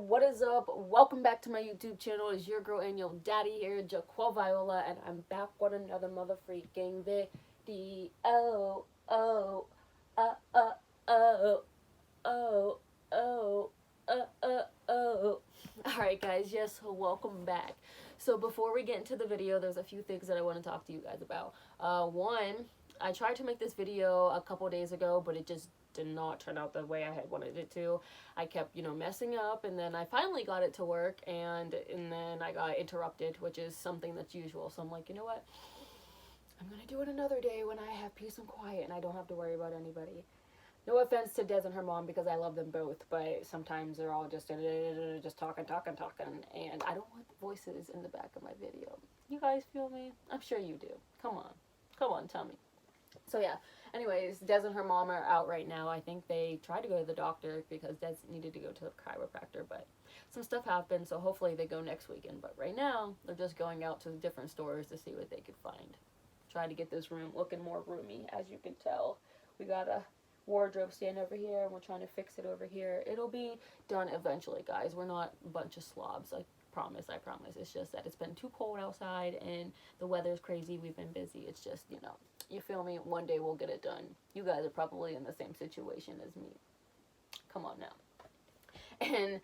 what is up? Welcome back to my YouTube channel. It's your girl and your daddy here, Jaquel Viola, and I'm back with another mother freaking video. Oh, oh, oh, oh, oh, oh. Alright, guys, yes, welcome back. So, before we get into the video, there's a few things that I want to talk to you guys about. One, I tried to make this video a couple days ago, but it just did not turn out the way I had wanted it to. I kept, messing up, and then I finally got it to work, and then I got interrupted, which is something that's usual. So I'm like, you know what? I'm gonna do it another day when I have peace and quiet and I don't have to worry about anybody. No offense to Des and her mom because I love them both, but sometimes they're all just talking, and I don't want voices in the back of my video. You guys feel me? I'm sure you do. Come on, tell me. So yeah, anyways, Des and her mom are out right now. I think they tried to go to the doctor because Des needed to go to the chiropractor, but some stuff happened, so hopefully they go next weekend. But right now, they're just going out to the different stores to see what they could find. Try to get this room looking more roomy, as you can tell. We got a wardrobe stand over here, and we're trying to fix it over here. It'll be done eventually, guys. We're not a bunch of slobs. I promise. It's just that it's been too cold outside, and the weather's crazy. We've been busy. It's just, you feel me? One day we'll get it done. You guys are probably in the same situation as me. Come on now. And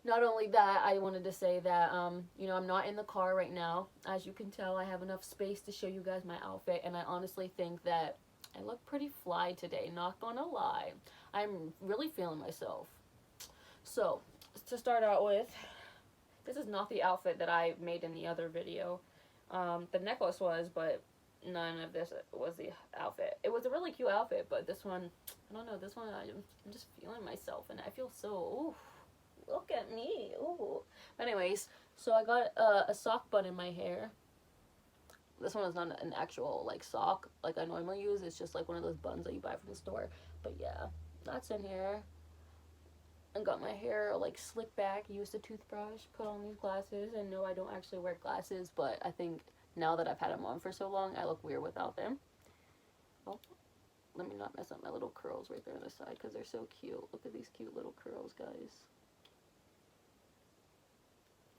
not only that, I wanted to say that, I'm not in the car right now. As you can tell, I have enough space to show you guys my outfit, and I honestly think that I look pretty fly today, not gonna lie. I'm really feeling myself. So, to start out with, this is not the outfit that I made in the other video. The necklace was, but none of this was the outfit. It was a really cute outfit, but this one, I don't know, this one, I'm just feeling myself, and I feel so, ooh, look at me, ooh. But anyways, so I got a sock bun in my hair. This one is not an actual, sock like I normally use. It's just, one of those buns that you buy from the store. But, yeah, that's in here. And got my hair, slicked back. Used a toothbrush. Put on these glasses. And no, I don't actually wear glasses. But I think now that I've had them on for so long, I look weird without them. Oh, let me not mess up my little curls right there on the side because they're so cute. Look at these cute little curls, guys.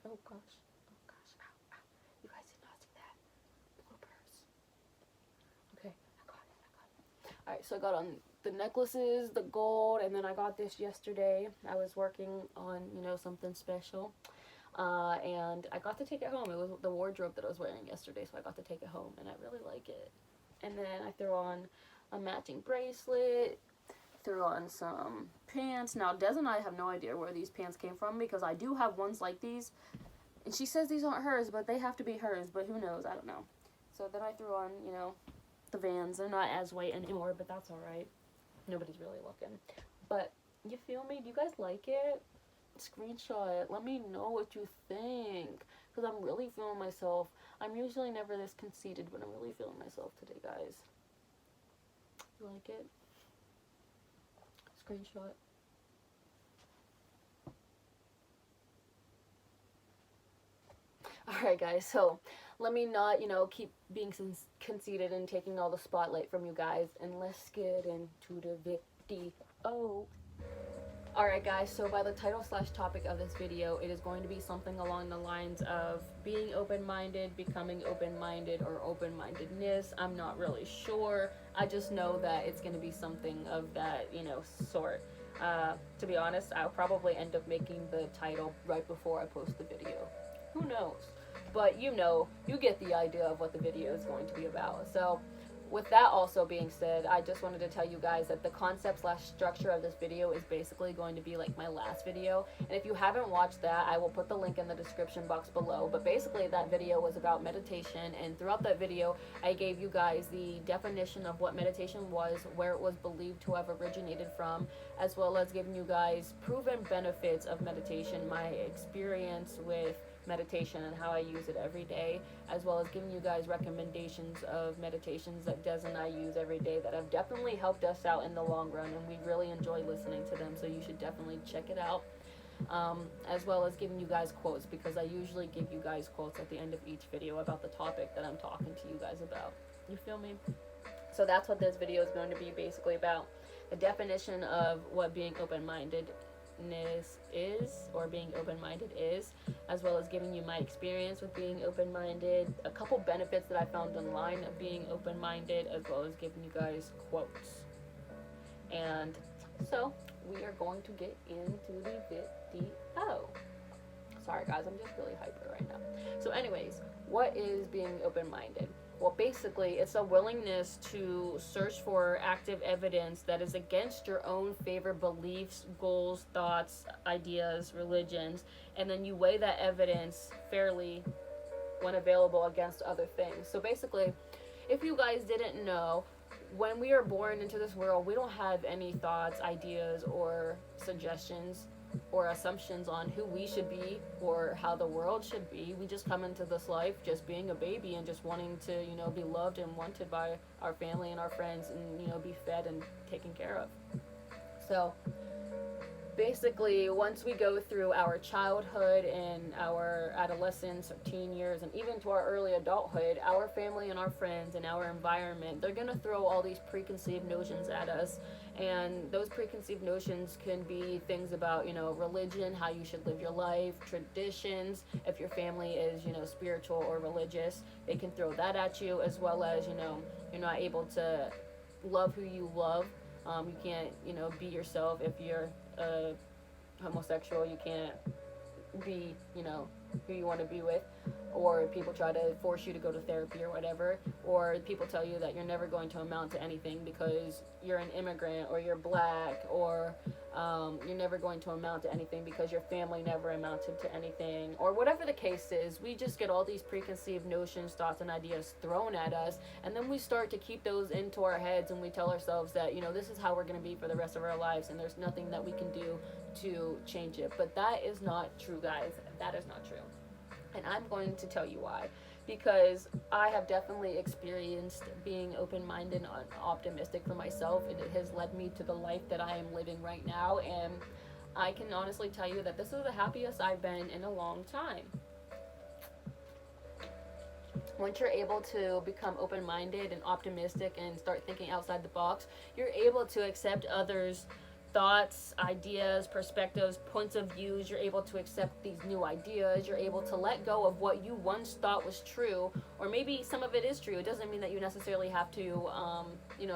Oh, gosh. You guys did not see that. Okay, I got it. Alright, so I got on the necklaces, the gold, and then I got this yesterday. I was working on, something special. And I got to take it home. It was the wardrobe that I was wearing yesterday, so I got to take it home, and I really like it. And then I threw on a matching bracelet, threw on some pants. Now, Des and I have no idea where these pants came from because I do have ones like these. And she says these aren't hers, but they have to be hers, but who knows? I don't know. So then I threw on, the Vans. They're not as white anymore, but that's alright. Nobody's really looking. But, you feel me? Do you guys like it? Screenshot it. Let me know what you think. Because I'm really feeling myself. I'm usually never this conceited, but I'm really feeling myself today, guys. You like it? Screenshot. Alright, guys, so let me not, keep being conceited and taking all the spotlight from you guys, and let's get into the video. Alright, guys, so by the title/topic of this video, it is going to be something along the lines of being open-minded, becoming open-minded, or open-mindedness. I'm not really sure. I just know that it's going to be something of that, sort. To be honest, I'll probably end up making the title right before I post the video. Who knows? But you get the idea of what the video is going to be about. So, with that also being said, I just wanted to tell you guys that the concept/structure of this video is basically going to be like my last video. And if you haven't watched that, I will put the link in the description box below. But basically that video was about meditation, and throughout that video, I gave you guys the definition of what meditation was, where it was believed to have originated from, as well as giving you guys proven benefits of meditation, my experience with meditation and how I use it every day, as well as giving you guys recommendations of meditations that Des and I use every day that have definitely helped us out in the long run, and we really enjoy listening to them, so you should definitely check it out. As well as giving you guys quotes, because I usually give you guys quotes at the end of each video about the topic that I'm talking to you guys about. You feel me? So that's what this video is going to be basically about. The definition of what being open-minded is, or being open-minded is, as well as giving you my experience with being open-minded, a couple benefits that I found online of being open-minded, as well as giving you guys quotes. And so we are going to get into the video. Sorry guys, I'm just really hyper right now. So anyways, what is being open-minded? Well, basically, it's a willingness to search for active evidence that is against your own favorite beliefs, goals, thoughts, ideas, religions, and then you weigh that evidence fairly when available against other things. So basically, if you guys didn't know, when we are born into this world, we don't have any thoughts, ideas, or suggestions or assumptions on who we should be or how the world should be. We just come into this life just being a baby and just wanting to, be loved and wanted by our family and our friends, and, be fed and taken care of. So basically, once we go through our childhood and our adolescence or teen years and even to our early adulthood, our family and our friends and our environment, they're going to throw all these preconceived notions at us. And those preconceived notions can be things about, religion, how you should live your life, traditions. If your family is, spiritual or religious, they can throw that at you, as well as, you're not able to love who you love. You can't, be yourself. If you're homosexual, you can't be, who you want to be with, or people try to force you to go to therapy or whatever, or people tell you that you're never going to amount to anything because you're an immigrant or you're black, or you're never going to amount to anything because your family never amounted to anything, or whatever the case is. We just get all these preconceived notions, thoughts, and ideas thrown at us, and then we start to keep those into our heads, and we tell ourselves that, this is how we're going to be for the rest of our lives, and there's nothing that we can do to change it. But that is not true, guys. That is not true. And I'm going to tell you why. Because I have definitely experienced being open-minded and optimistic for myself, and it has led me to the life that I am living right now. And I can honestly tell you that this is the happiest I've been in a long time. Once you're able to become open-minded and optimistic and start thinking outside the box, you're able to accept others' thoughts, ideas, perspectives, points of views. You're able to accept these new ideas. You're able to let go of what you once thought was true, or maybe some of it is true. It doesn't mean that you necessarily have to,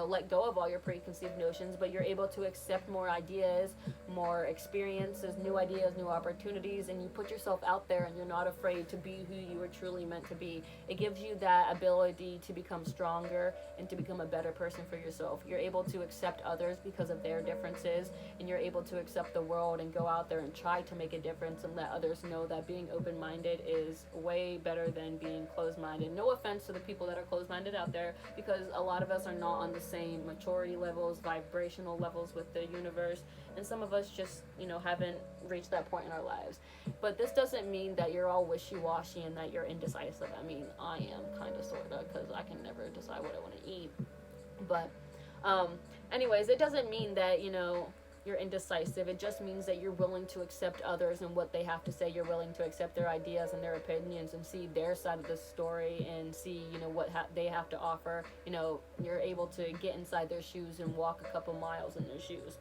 let go of all your preconceived notions, but you're able to accept more ideas, more experiences, new ideas, new opportunities, and you put yourself out there, and you're not afraid to be who you were truly meant to be. It gives you that ability to become stronger and to become a better person for yourself. You're able to accept others because of their differences, and you're able to accept the world and go out there and try to make a difference and let others know that being open-minded is way better than being closed-minded. No offense to the people that are closed-minded out there, because a lot of us are not on the same maturity levels, vibrational levels with the universe, and some of us just, haven't reached that point in our lives. But this doesn't mean that you're all wishy-washy and that you're indecisive. I mean, I am kind of, sort of, because I can never decide what I want to eat. But anyways, it doesn't mean that, you're indecisive. It just means that you're willing to accept others and what they have to say. You're willing to accept their ideas and their opinions and see their side of the story and see, what they have to offer. You're able to get inside their shoes and walk a couple miles in their shoes.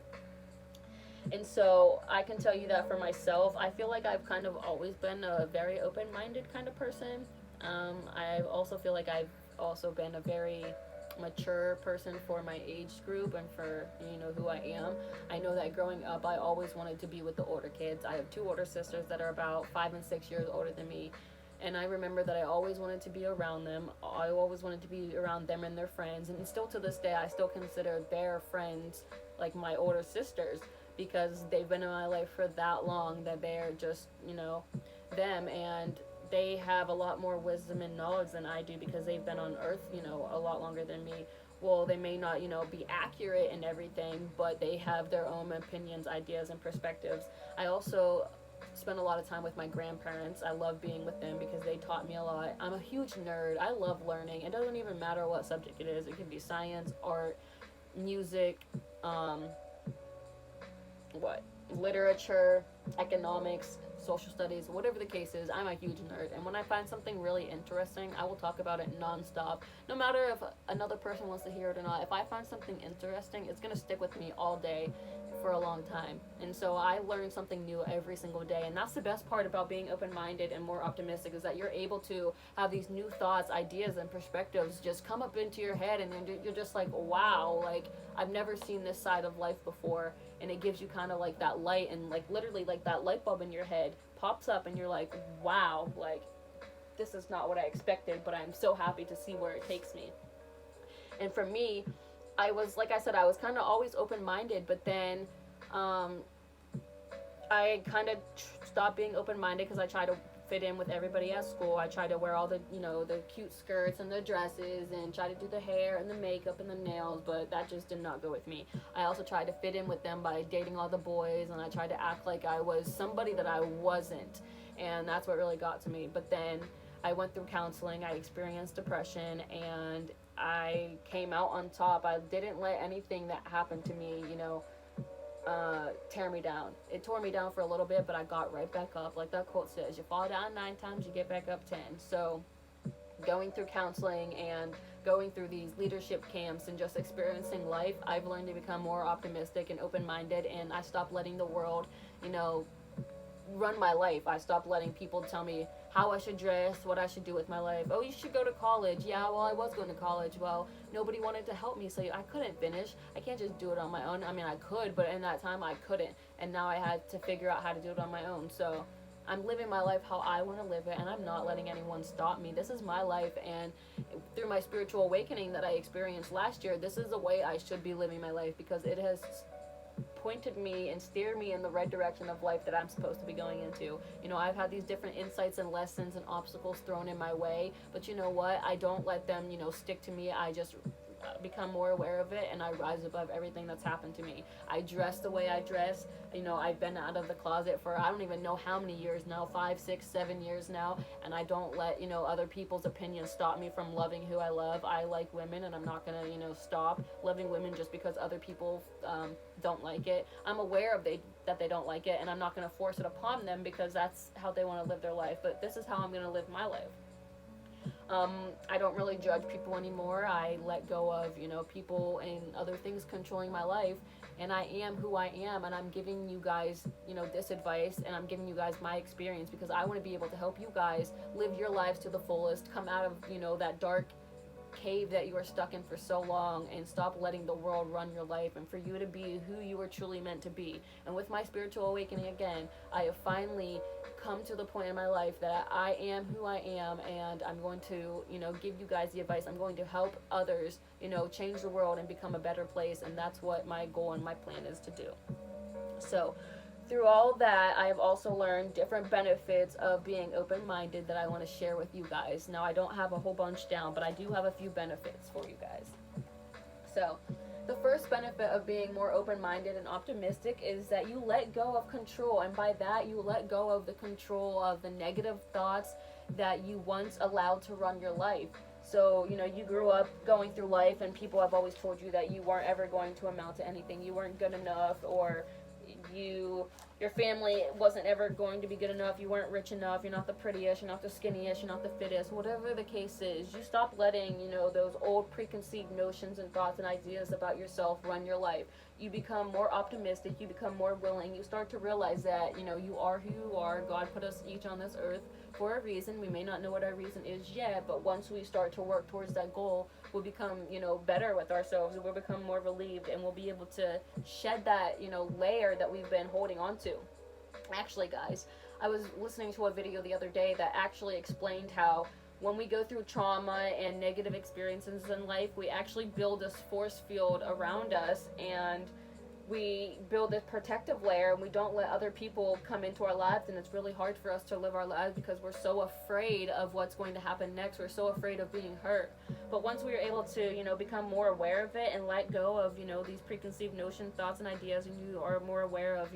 And so I can tell you that for myself, I feel like I've kind of always been a very open-minded kind of person. I also feel like I've also been a very mature person for my age group and for who I am. I know that growing up, I always wanted to be with the older kids. I have two older sisters that are about 5 and 6 years older than me, and I remember that I always wanted to be around them. I always wanted to be around them and their friends, and still to this day I still consider their friends like my older sisters, because they've been in my life for that long, that they're just them, and they have a lot more wisdom and knowledge than I do, because they've been on earth, a lot longer than me. Well, they may not, be accurate in everything, but they have their own opinions, ideas, and perspectives. I also spend a lot of time with my grandparents. I love being with them because they taught me a lot. I'm a huge nerd. I love learning. It doesn't even matter what subject it is. It could be science, art, music, literature, economics, social studies, whatever the case is. I'm a huge nerd, and when I find something really interesting, I will talk about it nonstop. No matter if another person wants to hear it or not, if I find something interesting, it's gonna stick with me all day for a long time. And so I learn something new every single day, and that's the best part about being open-minded and more optimistic, is that you're able to have these new thoughts, ideas, and perspectives just come up into your head, and then you're just like, wow, like I've never seen this side of life before. And it gives you kind of like that light, and like literally like that light bulb in your head pops up, and you're like, wow, like this is not what I expected, but I'm so happy to see where it takes me. And for me, I was, like I said, I was kind of always open-minded, but then I kind of stopped being open-minded because I tried to fit in with everybody at school. I tried to wear all the, the cute skirts and the dresses, and try to do the hair and the makeup and the nails, but that just did not go with me. I also tried to fit in with them by dating all the boys, and I tried to act like I was somebody that I wasn't, and that's what really got to me. But then I went through counseling, I experienced depression, and I came out on top. I didn't let anything that happened to me, tear me down. It tore me down for a little bit, but I got right back up. Like that quote says, you fall down 9 times, you get back up 10. So going through counseling and going through these leadership camps and just experiencing life, I've learned to become more optimistic and open-minded, and I stopped letting the world, run my life. I stopped letting people tell me how I should dress, what I should do with my life. Oh, you should go to college. Yeah, well, I was going to college. Well, nobody wanted to help me, so I couldn't finish. I can't just do it on my own. I mean, I could, but in that time I couldn't, and now I had to figure out how to do it on my own. So I'm living my life how I want to live it, and I'm not letting anyone stop me. This is my life, and through my spiritual awakening that I experienced last year, this is the way I should be living my life, because it has pointed me and steered me in the right direction of life that I'm supposed to be going into. I've had these different insights and lessons and obstacles thrown in my way, but you know what? I don't let them, stick to me. I just become more aware of it, and I rise above everything that's happened to me. I dress the way I dress. I've been out of the closet for I don't even know how many years now, 5, 6, 7 years now, and I don't let other people's opinions stop me from loving who I love. I like women, and I'm not gonna stop loving women just because other people don't like it. I'm aware of that they don't like it, and I'm not gonna force it upon them because that's how they want to live their life. But this is how I'm gonna live my life. I don't really judge people anymore. I let go of, people and other things controlling my life, and I am who I am, and I'm giving you guys, this advice, and I'm giving you guys my experience because I want to be able to help you guys live your lives to the fullest, come out of, that dark cave that you are stuck in for so long, and stop letting the world run your life, and for you to be who you were truly meant to be. And with my spiritual awakening again, I have finally come to the point in my life that I am who I am, and I'm going to give you guys the advice. I'm going to help others change the world and become a better place, and that's what my goal and my plan is to do. So through all that, I have also learned different benefits of being open-minded that I want to share with you guys. Now, I don't have a whole bunch down, but I do have a few benefits for you guys. So the first benefit of being more open-minded and optimistic is that you let go of control, and by that you let go of the control of the negative thoughts that you once allowed to run your life. So, you grew up going through life, and people have always told you that you weren't ever going to amount to anything, you weren't good enough, or your family wasn't ever going to be good enough, you weren't rich enough, you're not the prettiest, you're not the skinniest, you're not the fittest, whatever the case is. You stop letting, those old preconceived notions and thoughts and ideas about yourself run your life. You become more optimistic, you become more willing, you start to realize that, you are who you are. God put us each on this earth for a reason. We may not know what our reason is yet, but once we start to work towards that goal, we'll become, better with ourselves, and we'll become more relieved, and we'll be able to shed that, layer that we've been holding on to. Actually, guys, I was listening to a video the other day that actually explained how when we go through trauma and negative experiences in life, we actually build this force field around us, and we build this protective layer, and we don't let other people come into our lives, and it's really hard for us to live our lives because we're so afraid of what's going to happen next. We're so afraid of being hurt. But once we are able to, become more aware of it and let go of, these preconceived notions, thoughts, and ideas, and you are more aware of,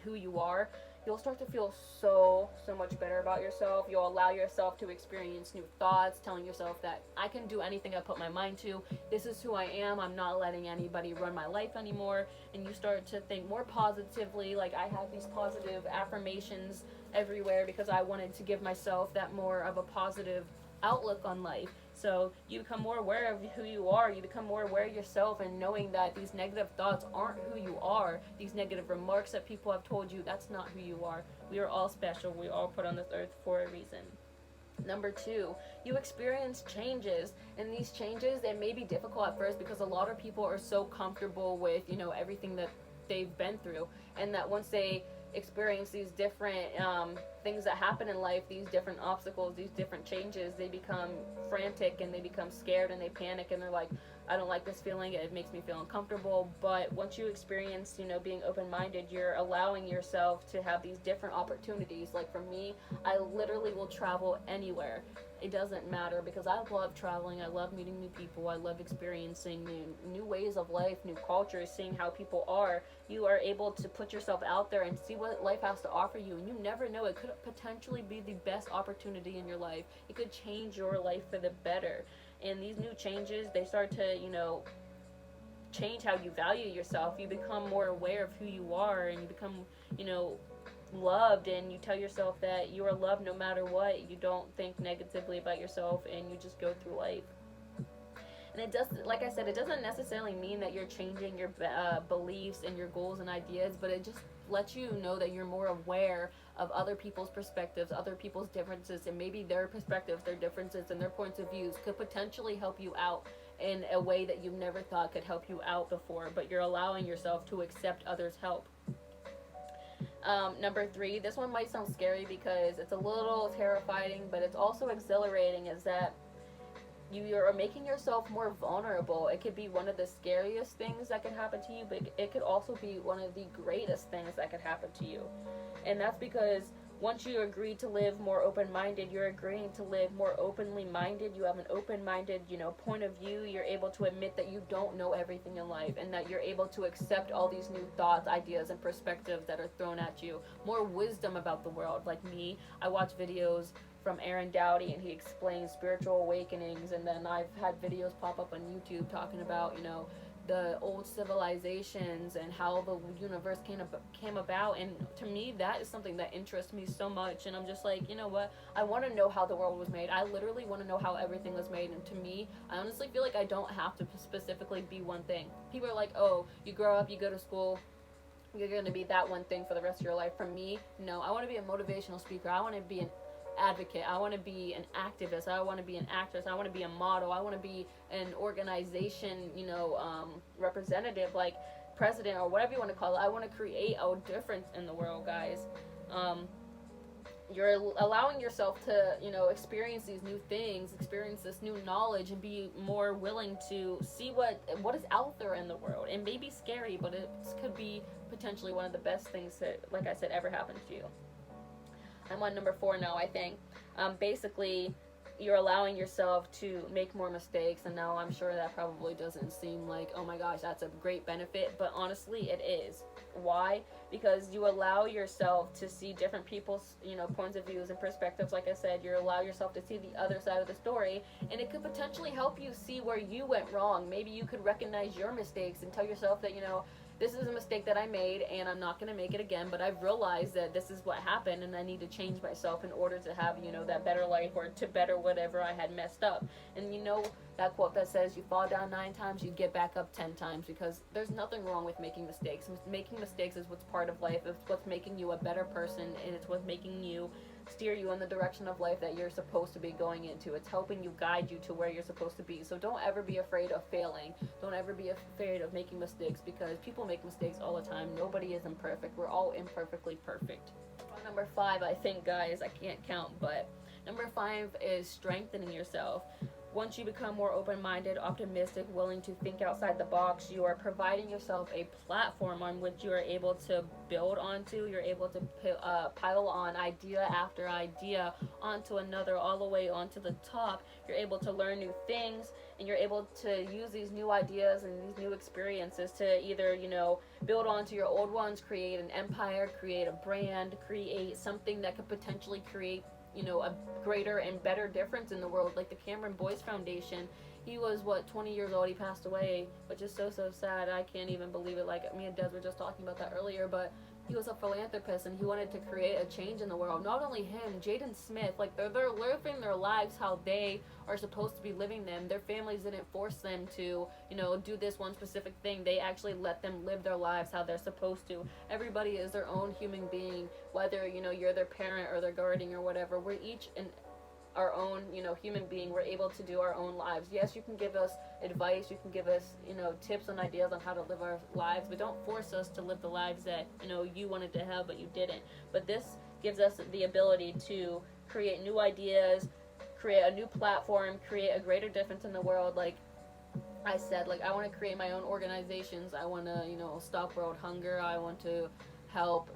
who you are, you'll start to feel so much better about yourself. You'll allow yourself to experience new thoughts, telling yourself that I can do anything I put my mind to. This is who I am. I'm not letting anybody run my life anymore. And you start to think more positively. Like, I have these positive affirmations everywhere because I wanted to give myself that more of a positive outlook on life. So you become more aware of who you are. You become more aware of yourself, and knowing that these negative thoughts aren't who you are. These negative remarks that people have told you, that's not who you are. We are all special. We are all put on this earth for a reason. Number 2, you experience changes, and these changes, they may be difficult at first because a lot of people are so comfortable with, everything that they've been through, and that once they experience these different things that happen in life, these different obstacles, these different changes, they become frantic and they become scared and they panic and they're like, I don't like this feeling, it makes me feel uncomfortable. But once you experience, being open-minded, you're allowing yourself to have these different opportunities. Like for me, I literally will travel anywhere. It doesn't matter because I love traveling. I love meeting new people. I love experiencing new ways of life, new cultures, seeing how people are. You are able to put yourself out there and see what life has to offer you. And you never know. It could potentially be the best opportunity in your life. It could change your life for the better. And these new changes, they start to, change how you value yourself. You become more aware of who you are, and you become, loved, and you tell yourself that you are loved no matter what. You don't think negatively about yourself, and you just go through life. And it does, like I said, it doesn't necessarily mean that you're changing your beliefs and your goals and ideas, but it just lets you know that you're more aware of other people's perspectives, other people's differences, and maybe their perspectives, their differences, and their points of views could potentially help you out in a way that you never thought could help you out before, but you're allowing yourself to accept others' help. Number 3, this one might sound scary because it's a little terrifying, but it's also exhilarating, is that you are making yourself more vulnerable. It could be one of the scariest things that could happen to you, but it could also be one of the greatest things that could happen to you. And that's because once you agree to live more open-minded, you're agreeing to live more openly minded. You have an open-minded, point of view. You're able to admit that you don't know everything in life, and that you're able to accept all these new thoughts, ideas, and perspectives that are thrown at you. More wisdom about the world. Like me, I watch videos from Aaron Doughty, and he explains spiritual awakenings, and then I've had videos pop up on YouTube talking about, the old civilizations and how the universe came about. And to me, that is something that interests me so much, and I'm just like, you know what, I want to know how the world was made. I literally want to know how everything was made. And to me, I honestly feel like I don't have to specifically be one thing. People are like, oh, you grow up, you go to school, you're going to be that one thing for the rest of your life. For me, no, I want to be a motivational speaker. I want to be an advocate. I want to be an activist. I want to be an actress. I want to be a model. I want to be an organization, representative, like president or whatever you want to call it. I want to create a difference in the world, guys. You're allowing yourself to, experience these new things, experience this new knowledge, and be more willing to see what is out there in the world. It may be scary, but it could be potentially one of the best things that, like I said, ever happened to you. I'm on number 4 now, I think. Basically, you're allowing yourself to make more mistakes, and now I'm sure that probably doesn't seem like, oh my gosh, that's a great benefit, but honestly, it is. Why? Because you allow yourself to see different people's, points of views and perspectives. Like I said, you allow yourself to see the other side of the story, and it could potentially help you see where you went wrong. Maybe you could recognize your mistakes and tell yourself that, this is a mistake that I made, and I'm not going to make it again, but I've realized that this is what happened, and I need to change myself in order to have, that better life, or to better whatever I had messed up. And that quote that says, you fall down 9 times, you get back up 10 times, because there's nothing wrong with making mistakes. Making mistakes is what's part of life. It's what's making you a better person, and it's what's making you steer you in the direction of life that you're supposed to be going into. It's helping you, guide you to where you're supposed to be. So don't ever be afraid of failing. Don't ever be afraid of making mistakes, because people make mistakes all the time. Nobody is imperfect. We're all imperfectly perfect. Number 5, I think, guys, I can't count, but number 5 is strengthening yourself. once you become more open-minded, optimistic, willing to think outside the box, you are providing yourself a platform on which you are able to build onto. You're able to pile on idea after idea onto another, all the way onto the top. You're able to learn new things, and you're able to use these new ideas and these new experiences to either, you know, build onto your old ones, create an empire, create a brand, create something that could potentially create, you know, a greater and better difference in the world. Like the Cameron Boyce Foundation, he was, what, 20 years old, he passed away, which is so sad. I can't even believe it. Like, me and Des were just talking about that earlier, but he was a philanthropist and he wanted to create a change in the world. Not only him, Jaden Smith, like they're living their lives how they are supposed to be living them. Their families didn't force them to, you know, do this one specific thing. They actually let them live their lives how they're supposed to. Everybody is their own human being, whether, you know, you're their parent or their guardian or whatever. We're each in our own, you know, human being. We're able to do our own lives. Yes, you can give us advice, you can give us, you know, tips and ideas on how to live our lives, but don't force us to live the lives that, you know, you wanted to have but you didn't. But this gives us the ability to create new ideas, create a new platform, create a greater difference in the world. Like I said, like I want to create my own organizations. I want to, you know, stop world hunger. I want to help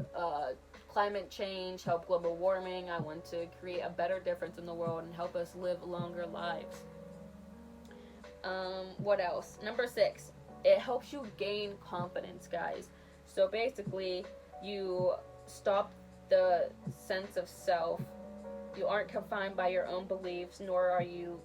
climate change, help global warming. I want to create a better difference in the world and help us live longer lives. What else? Number 6, it helps you gain confidence, guys. So basically, you stop the sense of self. You aren't confined by your own beliefs, nor are you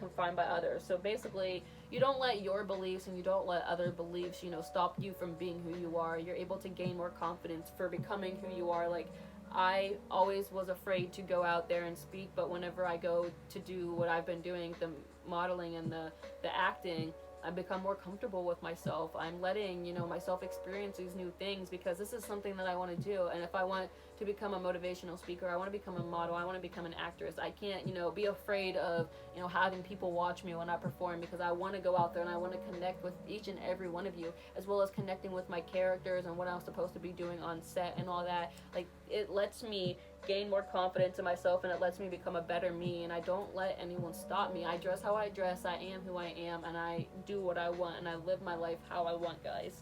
confined by others. So basically, you don't let your beliefs and you don't let other beliefs, you know, stop you from being who you are. You're able to gain more confidence for becoming who you are. Like, I always was afraid to go out there and speak, but whenever I go to do what I've been doing, the modeling and the acting, I become more comfortable with myself. I'm letting, you know, myself experience these new things because this is something that I want to do. And if I want to become a motivational speaker, I want to become a model, I want to become an actress, I can't, you know, be afraid of, you know, having people watch me when I perform, because I want to go out there and I want to connect with each and every one of you, as well as connecting with my characters and what I'm supposed to be doing on set and all that. Like, it lets me gain more confidence in myself, and it lets me become a better me, and I don't let anyone stop me. I dress how I dress, I am who I am, and I do what I want, and I live my life how I want, guys.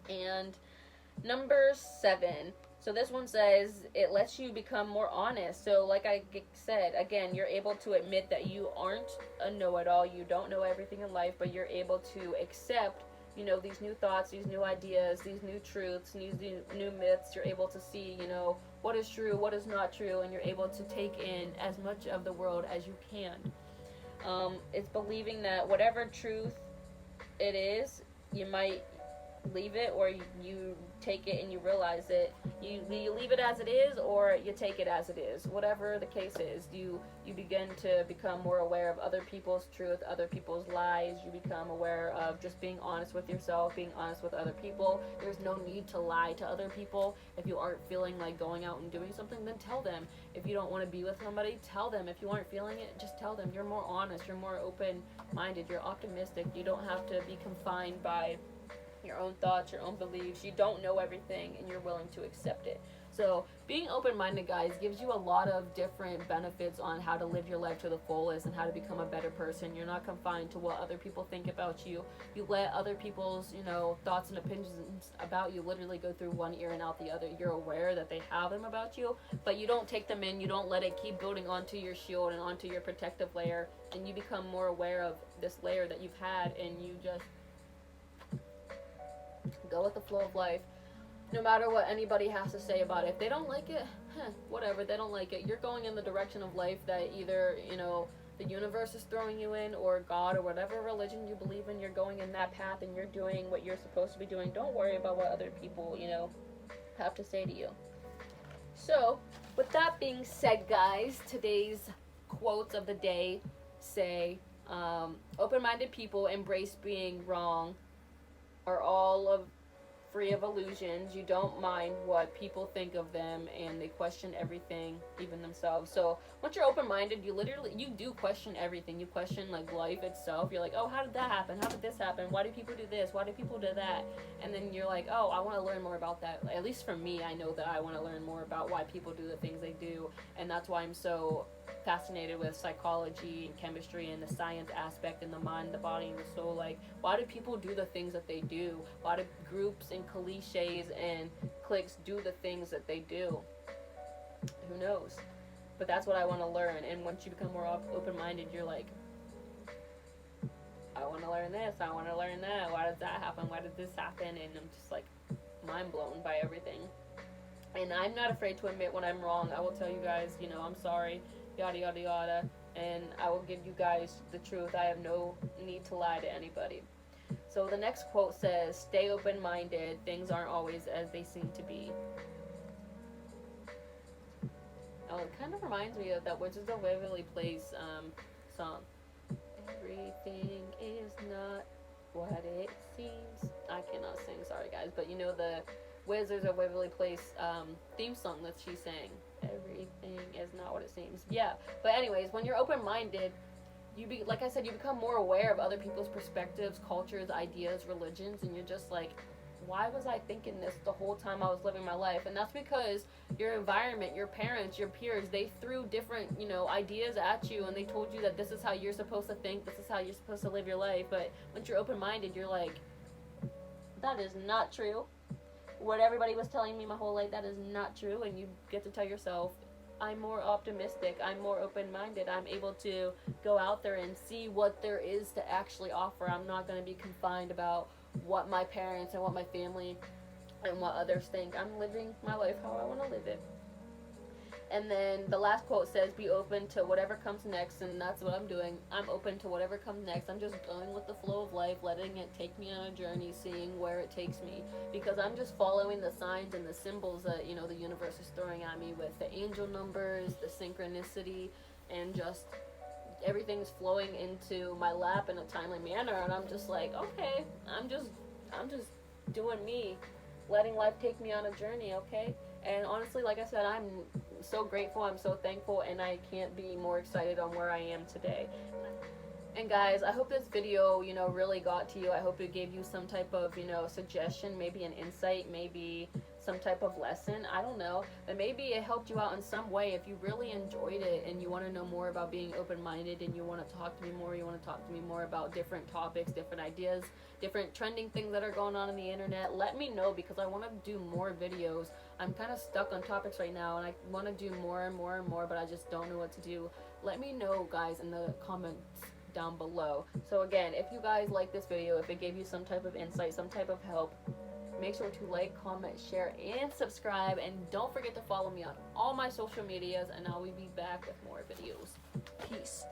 And number 7, so this one says it lets you become more honest. So like I said, again, you're able to admit that you aren't a know-it-all, you don't know everything in life, but you're able to accept, you know, these new thoughts, these new ideas, these new truths, these new myths. You're able to see, you know, what is true, what is not true, and you're able to take in as much of the world as you can. It's believing that whatever truth it is, you might leave it, or you take it and you realize it. You leave it as it is, or you take it as it is. Whatever the case is, you begin to become more aware of other people's truth, other people's lies. You become aware of just being honest with yourself, being honest with other people. There's no need to lie to other people. If you aren't feeling like going out and doing something, then tell them. If you don't want to be with somebody, tell them. If you aren't feeling it, just tell them. You're more honest, you're more open-minded, you're optimistic. You don't have to be confined by your own thoughts, your own beliefs. You don't know everything, and you're willing to accept it. So being open-minded, guys, gives you a lot of different benefits on how to live your life to the fullest and how to become a better person. You're not confined to what other people think about you. You let other people's, you know, thoughts and opinions about you literally go through one ear and out the other. You're aware that they have them about you, but you don't take them in. You don't let it keep building onto your shield and onto your protective layer, and you become more aware of this layer that you've had, and you just go with the flow of life, no matter what anybody has to say about it. If they don't like it, whatever, they don't like it. You're going in the direction of life that either, you know, the universe is throwing you in, or God, or whatever religion you believe in. You're going in that path, and you're doing what you're supposed to be doing. Don't worry about what other people, you know, have to say to you. So, with that being said, guys, today's quotes of the day say, open-minded people embrace being wrong, are all of free of illusions. You don't mind what people think of them, and they question everything, even themselves. So once you're open-minded, you do question everything. You question like life itself. You're like, oh, how did that happen? How did this happen? Why do people do this? Why do people do that? And then you're like, oh, I want to learn more about that. At least for me, I know that I want to learn more about why people do the things they do, and that's why I'm so fascinated with psychology and chemistry and the science aspect and the mind, the body, and the soul. Like, why do people do the things that they do? Why do groups and cliches and cliques do the things that they do? Who knows? But that's what I want to learn. And once you become more open-minded, you're like, I want to learn this, I want to learn that. Why did that happen? Why did this happen? And I'm just like mind blown by everything. And I'm not afraid to admit when I'm wrong. I will tell you guys, I'm sorry, yada yada yada, and I will give you guys the truth. I have no need to lie to anybody. So the next quote says, stay open-minded, things aren't always as they seem to be. Oh, it kind of reminds me of that Wizards of Waverly Place song. Everything is not what it seems. I cannot sing, sorry guys, but the Wizards of Waverly Place theme song that she sang. Everything is not what it seems. Yeah, but anyways, when you're open-minded, like I said, you become more aware of other people's perspectives, cultures, ideas, religions, and you're just like, why was I thinking this the whole time I was living my life? And that's because your environment, your parents, your peers, they threw different, ideas at you, and they told you that this is how you're supposed to think, this is how you're supposed to live your life. But once you're open-minded, you're like, that is not true. What everybody was telling me my whole life, that is not true. And you get to tell yourself, I'm more optimistic, I'm more open-minded, I'm able to go out there and see what there is to actually offer. I'm not going to be confined about what my parents and what my family and what others think. I'm living my life how I want to live it. And then the last quote says, be open to whatever comes next, and that's what I'm doing. I'm open to whatever comes next. I'm just going with the flow of life, letting it take me on a journey, seeing where it takes me, because I'm just following the signs and the symbols that, the universe is throwing at me with the angel numbers, the synchronicity, and just everything's flowing into my lap in a timely manner. And I'm just like, okay, I'm just doing me, letting life take me on a journey, okay? And honestly, like I said, I'm so grateful, I'm so thankful, and I can't be more excited on where I am today. And guys, I hope this video, really got to you. I hope it gave you some type of, suggestion, maybe an insight, maybe some type of lesson. I don't know. But maybe it helped you out in some way. If you really enjoyed it and you want to know more about being open-minded and you want to talk to me more, you want to talk to me more about different topics, different ideas, different trending things that are going on the internet, let me know, because I want to do more videos. I'm kind of stuck on topics right now, and I want to do more and more and more, but I just don't know what to do. Let me know, guys, in the comments down below. So again, if you guys like this video, if it gave you some type of insight, some type of help, make sure to like, comment, share, and subscribe. And don't forget to follow me on all my social medias, and I will be back with more videos. Peace.